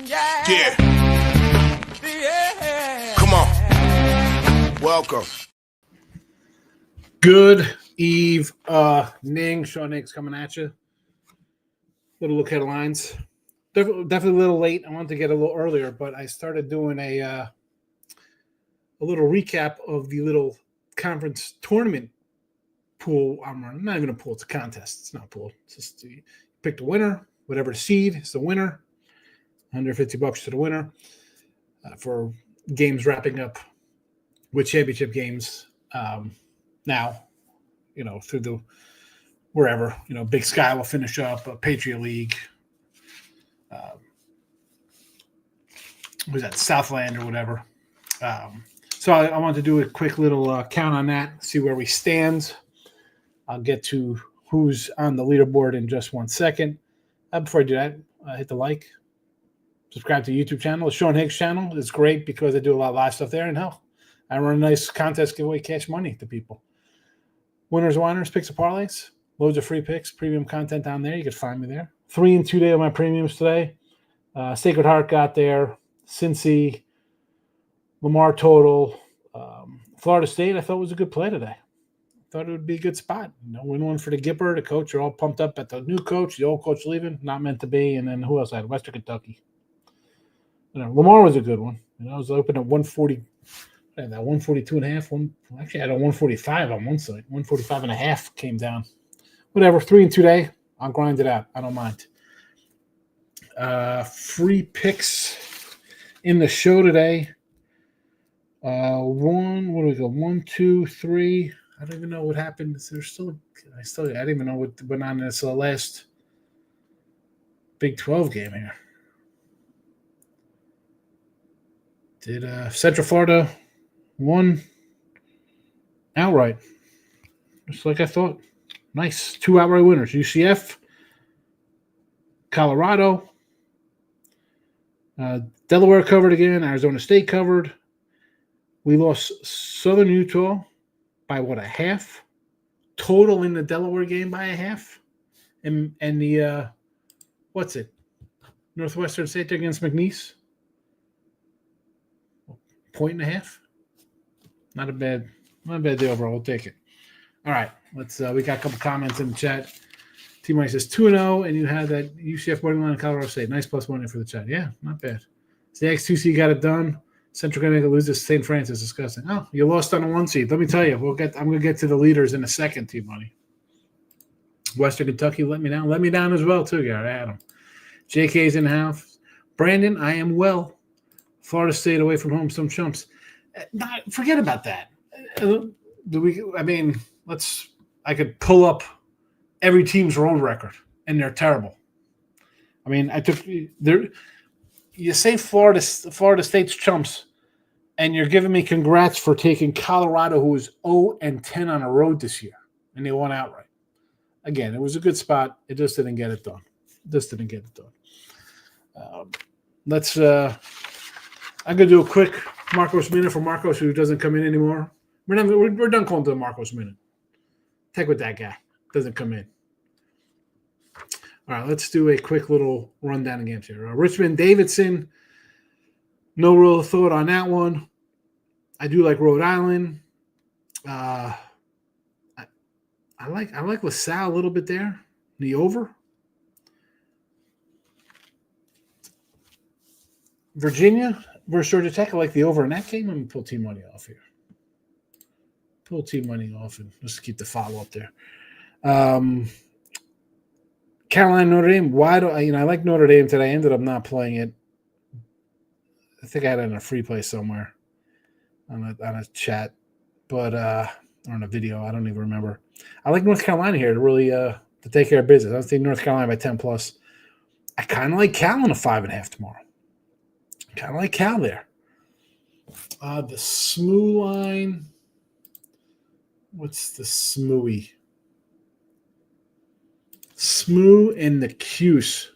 Yeah. Come on. Welcome. Good evening. Sean Higgs coming at you. Little look headlines. Definitely a little late. I wanted to get a little earlier, but I started doing a little recap of the little conference tournament pool I'm running. Not even a pool, it's a contest. It's not a pool. It's just you pick the winner, whatever seed is the winner. $150 to the winner for games wrapping up with championship games now, through the wherever, Big Sky will finish up, Patriot League, was that Southland or whatever. So I wanted to do a quick little count on that, see where we stand. I'll get to who's on the leaderboard in just 1 second. Before I do that, hit the like. Subscribe to the YouTube channel. The Sean Higgs channel is great because I do a lot of live stuff there. And hell, I run a nice contest, give away cash money to people. Winners, whiners, picks and parlays. Loads of free picks, premium content down there. You can find me there. 3 and 2 day of my premiums today. Sacred Heart got there. Cincy, Lamar total. Florida State, I thought was a good play today. Thought it would be a good spot. Win one for the Gipper. The coach are all pumped up at the new coach. The old coach leaving, not meant to be. And then who else I had? Western Kentucky. Lamar was a good one. I was open at 140. I had that 142.5. Actually, I had a 145 on one side. 145.5 came down. Whatever. 3 and 2 day. I'll grind it out. I don't mind. Free picks in the show today. What do we go? 1, 2, 3. I don't even know what happened. I didn't even know what went on in this last Big 12 game here. Did Central Florida won outright, just like I thought. Nice. 2 outright winners. UCF, Colorado, Delaware covered again. Arizona State covered. We lost Southern Utah by a half. Total in the Delaware game by a half. And the, Northwestern State against McNeese. 1.5. Not a bad deal overall. We'll take it. All right. Let's we got a couple comments in the chat. T-Mike says 2-0, and you had that UCF money line in Colorado State. Nice plus money for the chat. Yeah, not bad. The X2C got it done. Central Connecticut loses St. Francis. Disgusting. Oh, you lost on the 1 seed. Let me tell you, I'm going to get to the leaders in a second, T-Money. Western Kentucky let me down. Let me down as well, too, Gary. Adam. JK's in the house. Brandon, I am well. Florida State away from home, some chumps. Forget about that. I could pull up every team's road record, and they're terrible. You say Florida State's chumps, and you're giving me congrats for taking Colorado, who was 0-10 on the road this year, and they won outright. Again, it was a good spot. It just didn't get it done. I'm going to do a quick Marcos Minute for Marcos, who doesn't come in anymore. We're done calling to the Marcos Minute. Take with that guy. Doesn't come in. All right, let's do a quick little rundown of games here. Richmond Davidson, no real thought on that one. I do like Rhode Island. I like LaSalle a little bit there. The over. Virginia versus Georgia Tech. I like the over in that game. I'm going to pull team money off here. Pull team money off and just keep the follow up there. Carolina Notre Dame. I like Notre Dame today. I ended up not playing it. I think I had it in a free play somewhere on a chat, but or on a video. I don't even remember. I like North Carolina here to really to take care of business. I was thinking North Carolina by 10+. I kind of like Cal in a 5.5 tomorrow. Kind of like Cal there. The SMU line. What's the SMUI? SMU and the Cuse.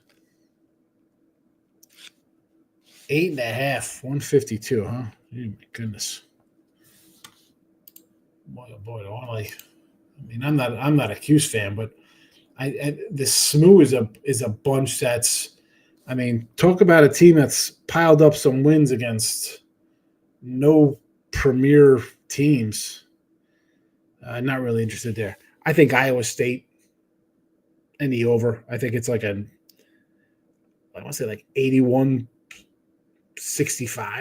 8.5, 152, huh? Oh, my goodness. Boy, oh boy, I'm not a Cuse fan, but the SMU is a bunch that's I mean, talk about a team that's piled up some wins against no premier teams. Not really interested there. I think Iowa State in the over. I think it's like I want to say like 81-65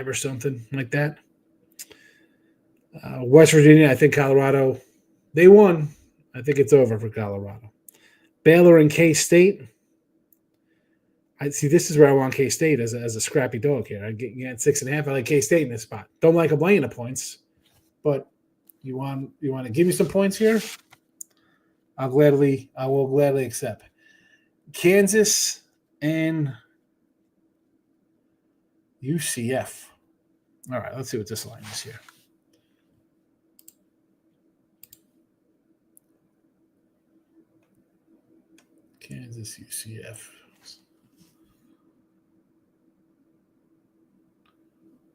or something like that. West Virginia, I think Colorado, they won. I think it's over for Colorado. Baylor and K-State. I see. This is where I want K-State as a scrappy dog here. I get 6.5. I like K-State in this spot. Don't like them laying the points, but you want to give me some points here? I will gladly accept. Kansas and UCF. All right, let's see what this line is here. Kansas, UCF.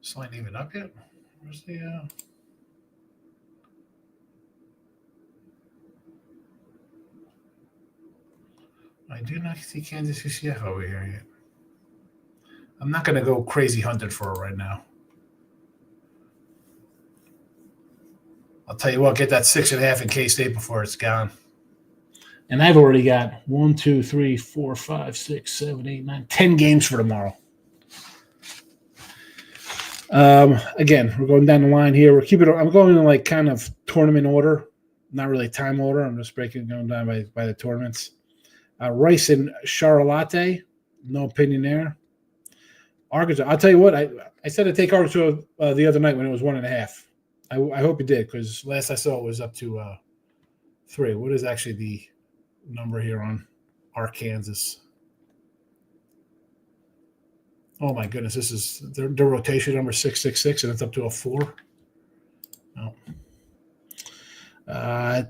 This line even up yet? Where's the I do not see Kansas UCF over here yet. I'm not going to go crazy hunting for it right now. I'll tell you what, get that 6.5 in K-State before it's gone. And I've already got 1, 2, 3, 4, 5, 6, 7, 8, 9, 10 games for tomorrow. Again, we're going down the line here. I'm going in like kind of tournament order, not really time order. I'm just going down by the tournaments. Rice and Charlotte, no opinion there. Arkansas, I'll tell you what, I said I'd take Arkansas the other night when it was 1.5. I hope you did, because last I saw it was up to 3. What is actually the number here on Arkansas? Oh my goodness, this is their rotation number 666, and it's up to a 4. No.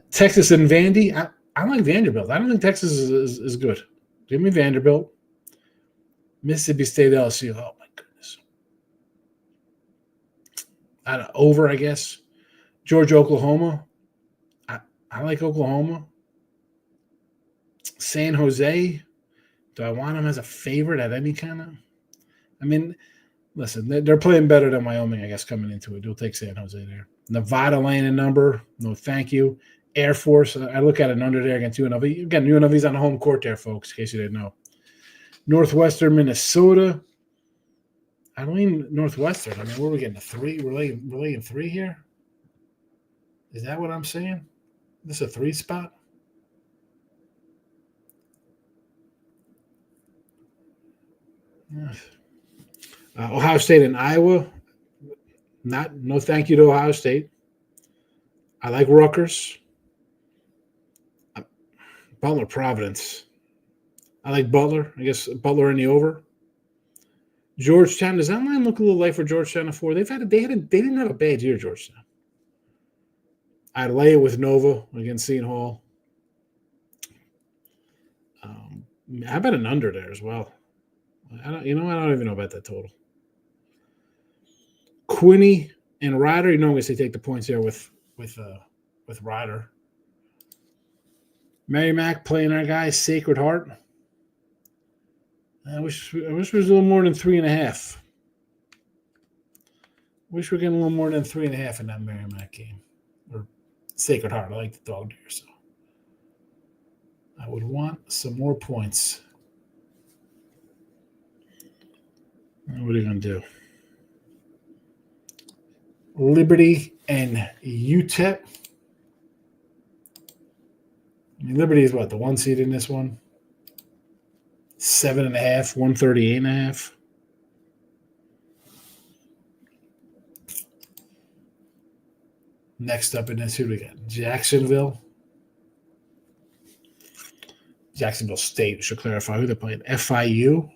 Texas and Vandy. I like Vanderbilt. I don't think Texas is good. Give me Vanderbilt. Mississippi State, LSU. Oh my goodness. Over, I guess. Georgia, Oklahoma. I like Oklahoma. San Jose. Do I want them as a favorite at any kind of? I mean, listen, they're playing better than Wyoming, I guess, coming into it. We'll take San Jose there. Nevada laying a number. No, thank you. Air Force. I look at an under there against UNLV. Again, UNLV's on the home court there, folks, in case you didn't know. Northwestern, Minnesota. I don't mean Northwestern. I mean, where are we getting? A 3? We're laying 3 here? Is that what I'm saying? This is a 3 spot? Ohio State and Iowa. No thank you to Ohio State. I like Rutgers. Butler, Providence. I like Butler. I guess Butler in the over. Georgetown. Does that line look a little light for Georgetown at 4? They didn't have a bad year, Georgetown. I'd lay it with Nova against Seton Hall. How about an under there as well? I don't even know about that total. Quinney and Ryder. I'm going to say take the points there with Ryder. Merrimack playing our guy, Sacred Heart. I wish it was a little more than 3.5. Wish we were getting a little more than 3.5 in that Merrimack game. Or Sacred Heart. I like the dog there, so I would want some more points. What are you going to do? Liberty and UTEP. I mean, Liberty is what, the 1 seed in this one? 7.5, 138.5. Next up in this, who do we got? Jacksonville. Jacksonville State should clarify who they're playing. FIU.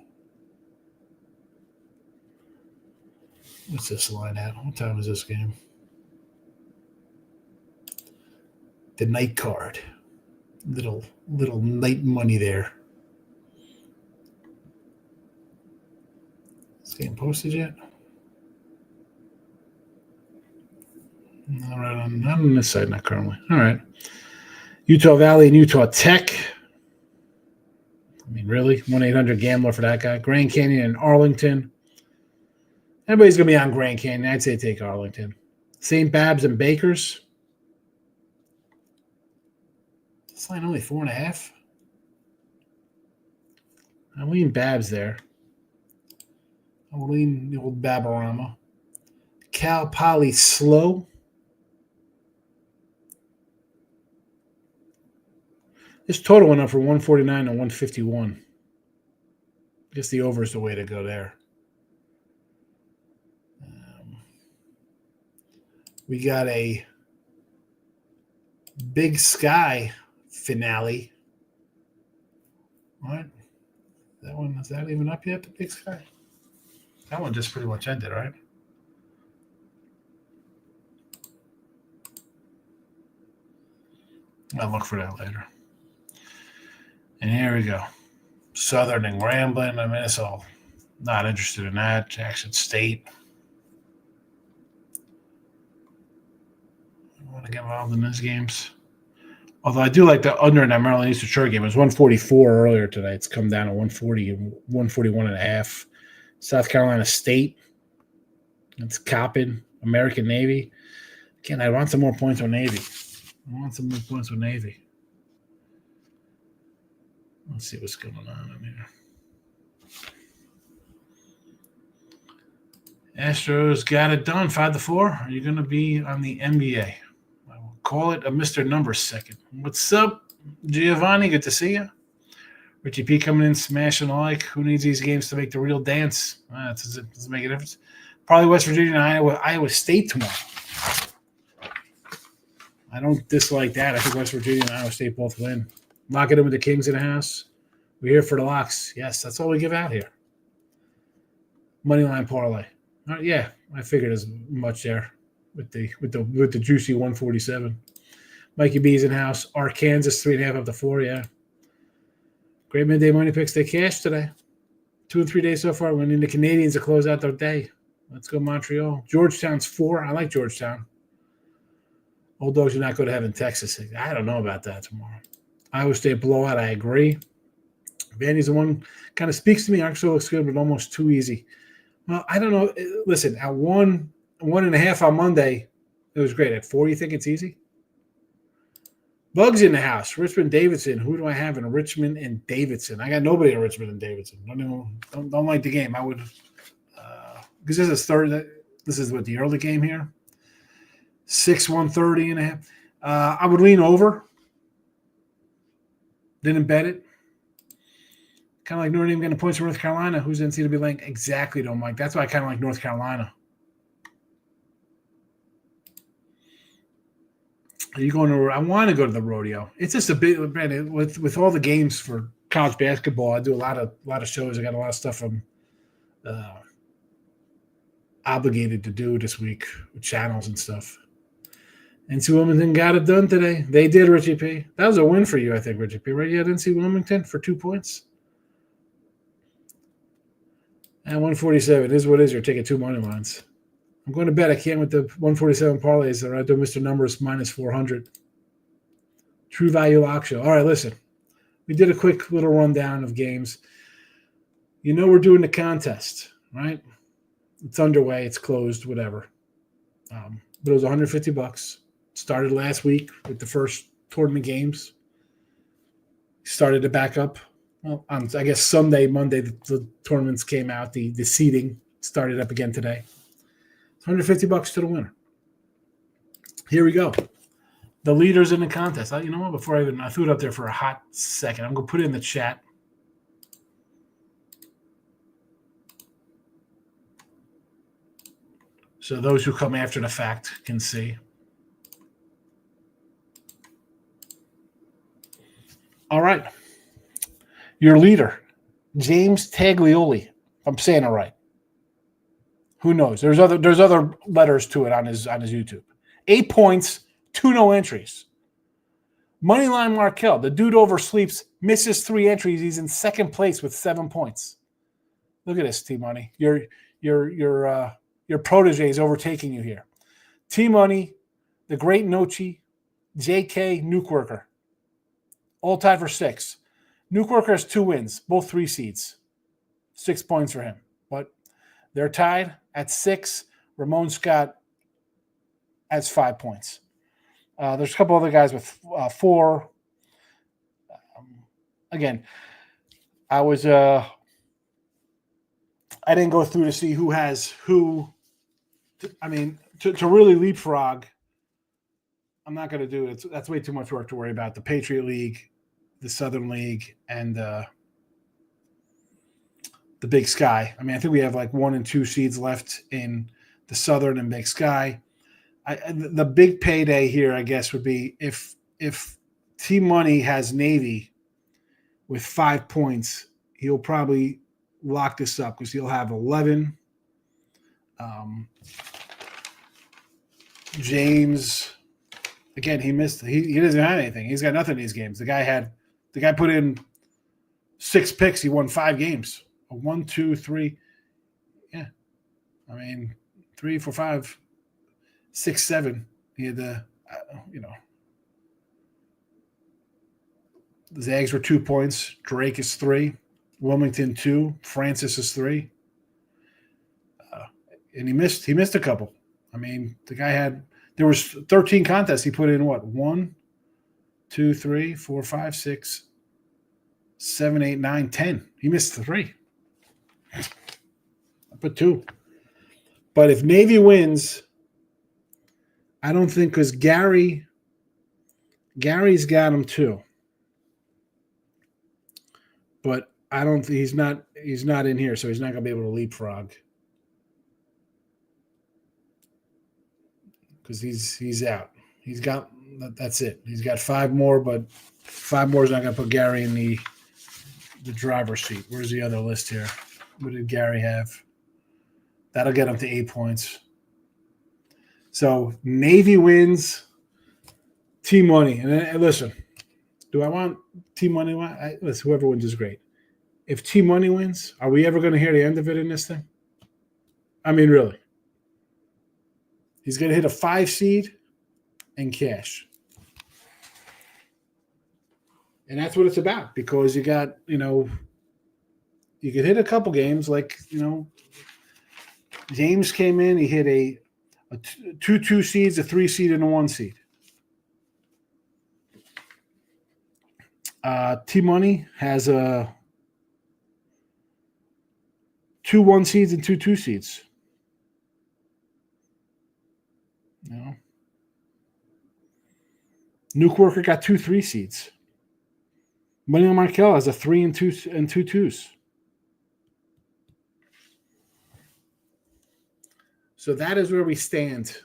What's this line at? What time is this game? The night card. Little night money there. Is it getting posted yet? All right, not on this side, not currently. All right. Utah Valley and Utah Tech. I mean, Really? 1-800-GAMBLER for that guy. Grand Canyon and Arlington. Everybody's going to be on Grand Canyon. I'd say take Arlington. St. Babs and Bakers. This line only 4.5. I'm leaning Babs there. I'm leaning the old Babarama. Cal Poly Slow. This total went up from 149 to 151. I guess the over is the way to go there. We got a Big Sky finale. What? That one, is that even up yet, the Big Sky? That one just pretty much ended, right? I'll look for that later. And here we go. Southern and Grambling. I mean, it's all not interested in that. Jackson State. I want to get involved in those games. Although I do like the under in that Maryland Eastern Shore game. It was 144 earlier today. It's come down to 140 and 141.5. South Carolina State. It's Coppin. American Navy. Again, I want some more points on Navy. Let's see what's going on in here. Astros got it done, 5-4. Are you going to be on the NBA? I will call it a Mr. Numbers second. What's up, Giovanni? Good to see you. Richie P coming in, smashing like. Who needs these games to make the real dance? Does it make a difference? Probably West Virginia and Iowa State tomorrow. I don't dislike that. I think West Virginia and Iowa State both win. Lock it in with the Kings in the house. We're here for the locks. Yes, that's all we give out here. Moneyline parlay. Yeah, I figured as much there with the juicy 147. Mikey B's in house. Arkansas 3.5 up to 4. Yeah. Great midday money picks. They cashed today. 2 and 3 days so far. Winning the Canadians to close out their day. Let's go Montreal. Georgetown's 4. I like Georgetown. Old dogs do not go to heaven, Texas. I don't know about that tomorrow. Iowa State blowout. I agree. Vandy's the one kind of speaks to me. Arkansas looks good, but almost too easy. Well, I don't know. Listen, at 1.5 on Monday, it was great. At 4, you think it's easy? Bugs in the house. Richmond Davidson. Who do I have in Richmond and Davidson? I got nobody in Richmond and Davidson. Don't like the game. I would because this is third. This is what the early game here. 130.5. I would lean over. Didn't bet it. Kind of like Notre Dame getting points from North Carolina. Who's NCAA ranked? Exactly, don't like. That's why I kind of like North Carolina. Are you going to? I want to go to the rodeo. It's just a bit with all the games for college basketball. I do a lot of shows. I got a lot of stuff I'm obligated to do this week with channels and stuff. NC Wilmington got it done today. They did, Richie P. That was a win for you, I think, Richie P. Right? You had NC Wilmington for 2 points. And 147 is what is. You're taking 2 money lines. I'm going to bet I can't with the 147 parlays. All right, do Mr. Numbers minus 400. True Value Lock Show. All right, listen. We did a quick little rundown of games. You know we're doing the contest, right? It's underway. It's closed, whatever. But it was $150. Started last week with the first tournament games. Started to back up. Well, on, I guess Sunday, Monday, the tournaments came out. The seeding started up again today. It's $150 to the winner. Here we go. The leaders in the contest. You know what? Before I threw it up there for a hot second. I'm going to put it in the chat. So those who come after the fact can see. All right. Your leader, James Taglioli. If I'm saying it right. Who knows? There's other letters to it on his YouTube. 8 points, 2 no entries. Moneyline Markel. The dude oversleeps, misses 3 entries. He's in second place with 7 points. Look at this, T-Money. Your protege is overtaking you here. T-Money, the great Nochi, JK, Nuke Worker. All tied for 6. Newkirk has 2 wins, both 3 seeds. 6 points for him. But they're tied at 6. Ramon Scott has 5 points. There's a couple other guys with 4. Again, I didn't go through to see who has who. I mean, to really leapfrog, I'm not going to do it. That's way too much work to worry about. The Patriot League, the Southern League, and the Big Sky. I mean, I think we have like 1 and 2 seeds left in the Southern and Big Sky. The big payday here, I guess, would be if Team Money has Navy with 5 points, he'll probably lock this up because he'll have 11. James, again, he missed. He doesn't have anything. He's got nothing in these games. The guy put in 6 picks. He won 5 games. 1, 2, 3. Yeah, I mean 3, 4, 5, 6, 7. He had the the Zags were 2 points. Drake is 3. Wilmington 2. Francis is 3. And he missed a couple. I mean, the guy there was 13 contests. He put in what? 1, 2, 3, 4, 5, 6, 7, 8, 9, 10. He missed 3. I put 2. But if Navy wins, I don't think, because Gary's got him too. But I don't think he's not in here, so he's not gonna be able to leapfrog. Because he's out. That's it. He's got 5 more, but 5 more is not going to put Gary in the driver's seat. Where's the other list here? What did Gary have? That'll get him to 8 points. So Navy wins. Team Money. And listen, do I want Team Money? Listen, whoever wins is great. If Team Money wins, are we ever going to hear the end of it in this thing? I mean, really. He's going to hit a 5 seed and cash. And that's what it's about, because you got, you could hit a couple games like, James came in, he hit a 2 seeds, a 3 seed, and a 1 seed. T-Money has 2 1 seeds and 2 2 seeds. Nuke Worker got 2 3 seeds. Money on Markel has a 3 and 2 and 2 2s. So that is where we stand.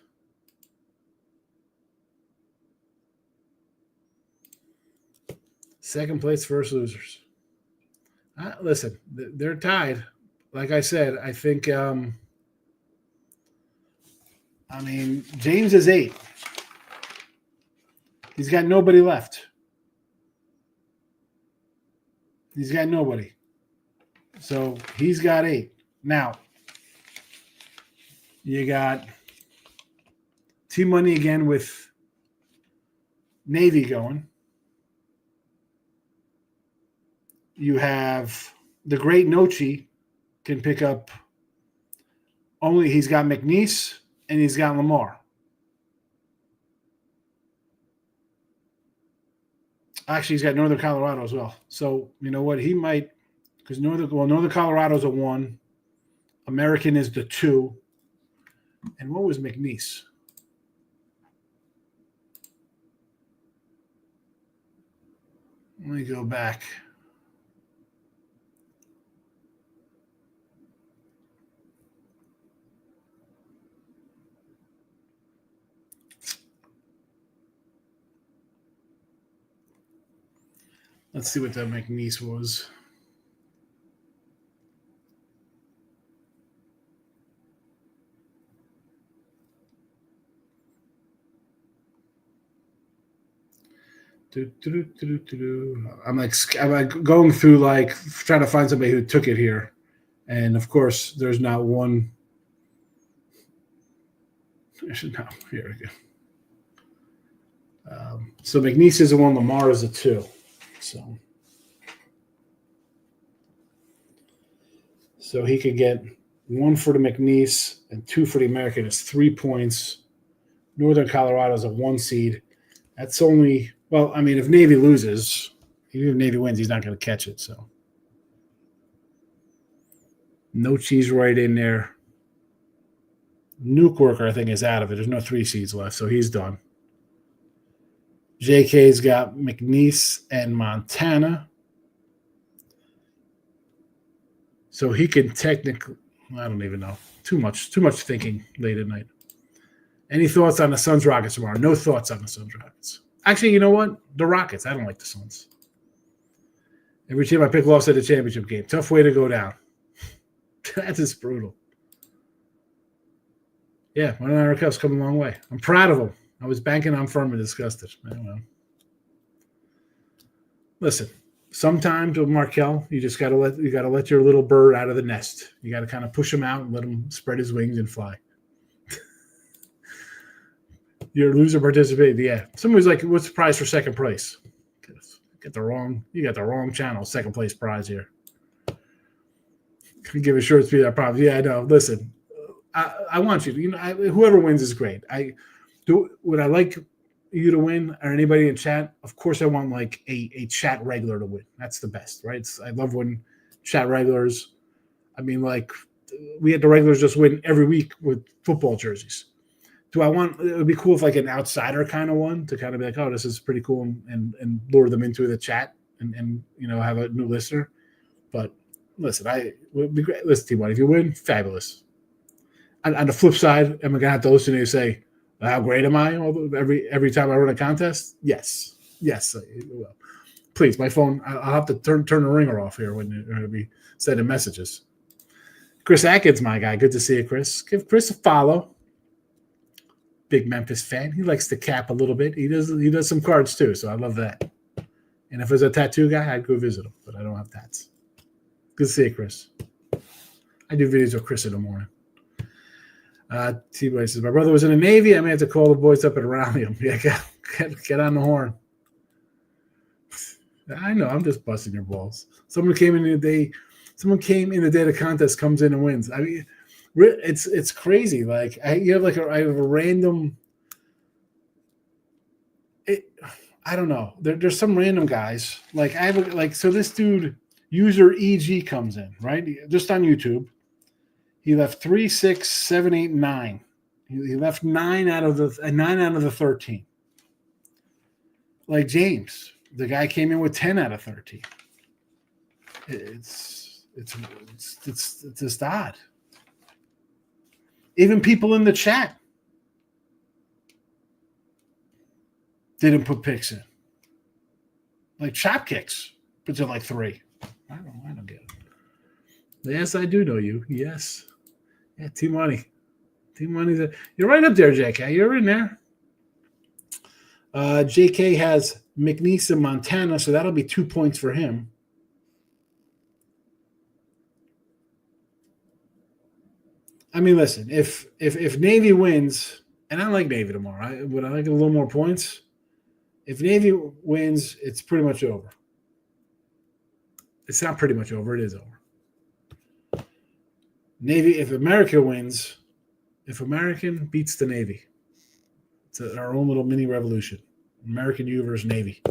Second place, first losers. Listen, they're tied. Like I said, I think. James is 8. He's got nobody left. He's got nobody. So he's got 8. Now, you got Team Money again with Navy going. You have the great Nochi can pick up only, he's got McNeese and he's got Lamar. Actually, he's got Northern Colorado as well. So, you know what? He might, because Northern Colorado's a 1. American is the 2. And what was McNeese? Let me go back. Let's see what that McNeese was. I'm like going through, like, trying to find somebody who took it here, and of course there's not one. No, here we go. So McNeese is a 1, Lamar is a 2. So So he could get 1 for the McNeese and 2 for the American. It's 3 points. Northern Colorado is a 1 seed. That's only, well, I mean, if Navy loses, even if Navy wins, he's not going to catch it. So no cheese right in there. Nuke Worker, I think, is out of it. There's no 3 seeds left, so he's done. JK's got McNeese and Montana. So he can technically, I don't even know. Too much thinking late at night. Any thoughts on the Suns Rockets tomorrow? No thoughts on the Suns Rockets. Actually, you know what? The Rockets. I don't like the Suns. Every team I pick lost at the championship game. Tough way to go down. That is brutal. Yeah, Monte Cubs come a long way. I'm proud of them. I was banking on Furman, disgusted. I don't know. Listen, sometimes with Markelle, you just gotta let your little bird out of the nest. You gotta kind of push him out and let him spread his wings and fly. Your loser participated. Yeah. Somebody's like, what's the prize for second place? You got the wrong channel. Second place prize here. Can give a short speed that problem. Yeah, I know. Listen, I want you to, whoever wins is great. Would I like you to win or anybody in chat? Of course, I want like a chat regular to win. That's the best, right? I love when chat regulars. I mean, like we had the regulars just win every week with football jerseys. It would be cool if like an outsider kind of one to kind of be like, oh, this is pretty cool and lure them into the chat and have a new listener. But listen, it would be great. Listen, T1, if you win, fabulous. On the flip side, am I going to have to listen to you say, how great am I every time I run a contest? Yes, I will. Please, my phone, I'll have to turn the ringer off here when you're going to be sending messages. Chris Atkins, my guy. Good to see you, Chris. Give Chris a follow. Big Memphis fan. He likes to cap a little bit. He does some cards too, so I love that. And if there's a tattoo guy, I'd go visit him, but I don't have tats. Good to see you, Chris. I do videos with Chris in the morning. T-Boy says, my brother was in the Navy. I may have to call the boys up and rally him. Yeah, get on the horn. I know, I'm just busting your balls. Someone came in the day the contest comes in and wins. I mean, it's crazy. Like I have a random. I don't know. There's some random guys. Like I have so this dude user EG comes in right just on YouTube. He left 3, 6, 7, 8, 9. He left 9 out of the 13. Like James, the guy came in with 10 out of 13. It's just odd. Even people in the chat didn't put picks in. Like chop kicks, puts in like 3. I don't get it. Yes, I do know you. Yes. Yeah, T-Money. You're right up there, JK. You're in there. JK has McNeese and Montana, so that'll be 2 points for him. I mean, listen, if Navy wins, and I like Navy tomorrow, would I like a little more points? If Navy wins, it's pretty much over. It's not pretty much over. It is over. Navy, if America wins, if American beats the Navy, it's our own little mini revolution. American U versus Navy.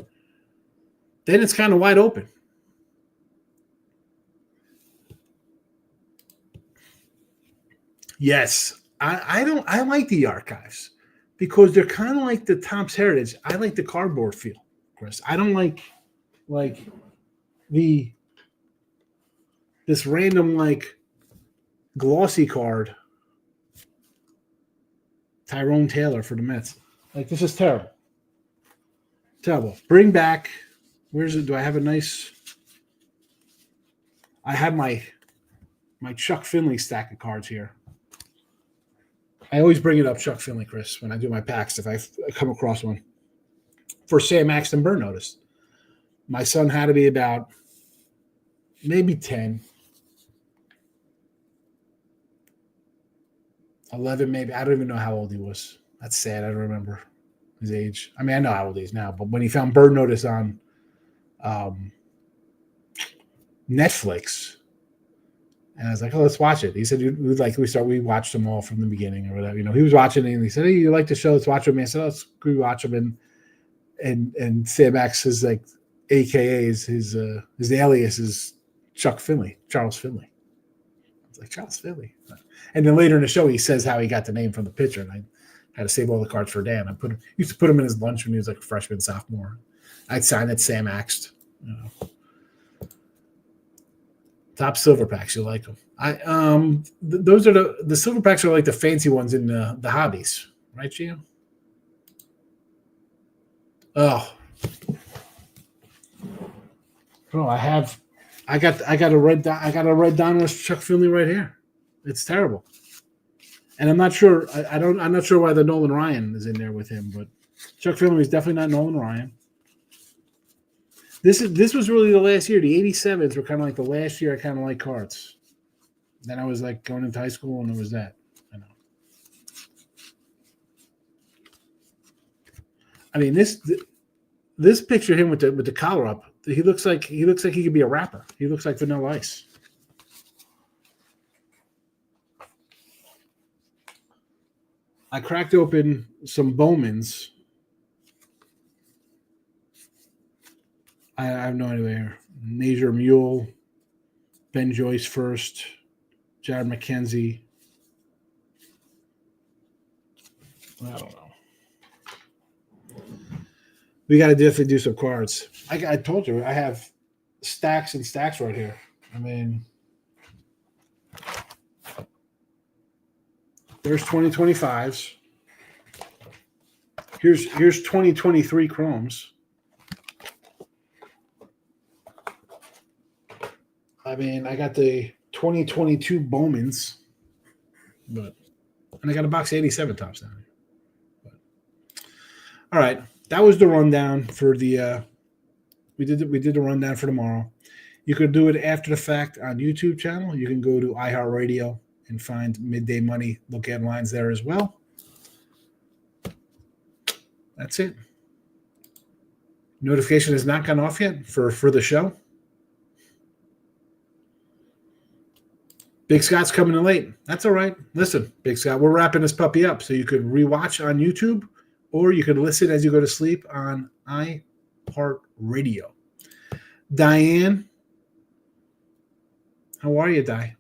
Then it's kind of wide open. Yes, I like the archives because they're kind of like the Topps Heritage. I like the cardboard feel, Chris. I don't like this random glossy card. Tyrone Taylor for the Mets. This is terrible. Terrible. Bring back. Where's it? Do I have a nice? I have my Chuck Finley stack of cards here. I always bring it up, Chuck Finley, Chris, when I do my packs, if I come across one. For Sam Axton Burn Notice. My son had to be about maybe 10. 11, maybe. I don't even know how old he was. That's sad. I don't remember his age. I mean, I know how old he is now, but when he found Bird Notice on Netflix, And I was like, "Oh, let's watch it." He said, "We watched them all from the beginning or whatever." He was watching it and he said, "Hey, you like the show? Let's watch them." I said, "Oh, let's rewatch them." And Sam X is like, AKA his alias is Charles Finley. It's like Charles Finley. And then later in the show, he says how he got the name from the pitcher, and I had to save all the cards for Dan. Used to put him in his lunch when he was like a freshman, sophomore. I'd sign it Sam Axed. Top silver packs, you like them. Those are the silver packs are like the fancy ones in the hobbies, right, Gio? Oh, I got a red Donruss Chuck Finley right here. It's terrible, and I'm not sure. I'm not sure why the Nolan Ryan is in there with him, but Chuck Finley is definitely not Nolan Ryan. This was really the last year. The 87s were kind of like the last year I kind of liked cards. Then I was like going into high school, and it was that. I know. I mean this picture of him with the collar up. He looks like he could be a rapper. He looks like Vanilla Ice. I cracked open some Bowmans. I have no idea. Nazier Mule, Ben Joyce first, Jared McKenzie. I don't know. We got to definitely do some cards. I told you, I have stacks and stacks right here. I mean, there's 2025s. Here's 2023 Chromes. I mean, I got the 2022 Bowmans, and I got a box of 87 tops down here. But, all right, that was the rundown for the. We did the rundown for tomorrow. You could do it after the fact on YouTube channel. You can go to iHeartRadio and find Midday Money. Look at lines there as well. That's it. Notification has not gone off yet for the show. Big Scott's coming in late. That's all right. Listen, Big Scott, we're wrapping this puppy up. So you could rewatch on YouTube or you could listen as you go to sleep on iHeartRadio. Diane, how are you, Di?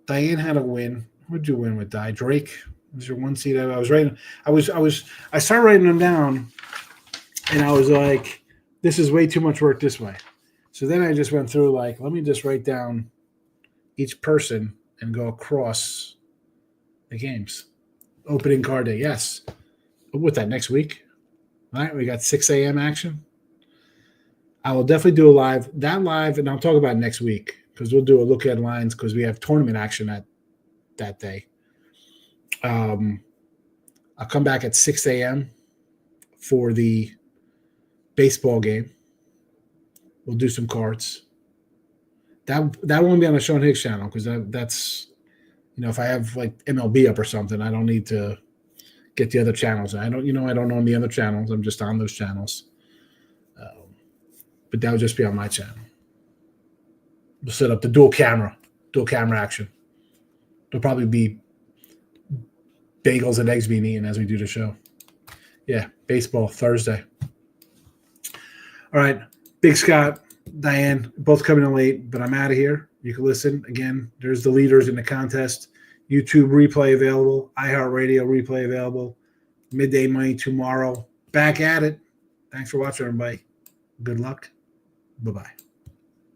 Diane had a win. What'd you win with, Di? Drake was your one seed. I was writing. I started writing them down, and I was like, "This is way too much work this way." So then I just went through like, let me just write down each person and go across the games. Opening card day, yes. What's that, next week? All right, we got 6 a.m. action. I will definitely do a live, and I'll talk about it next week because we'll do a look at lines because we have tournament action that day. I'll come back at 6 a.m. for the baseball game. We'll do some cards. That won't be on the Sean Higgs channel because that's, if I have like MLB up or something, I don't need to get the other channels. I don't own the other channels. I'm just on those channels. But that would just be on my channel. We'll set up the dual camera action. There'll probably be bagels and eggs being eaten as we do the show. Yeah, baseball Thursday. All right, Big Scott, Diane, both coming in late, but I'm out of here. You can listen. Again, there's the leaders in the contest. YouTube replay available. iHeartRadio replay available. Midday Money tomorrow. Back at it. Thanks for watching, everybody. Good luck. Bye-bye.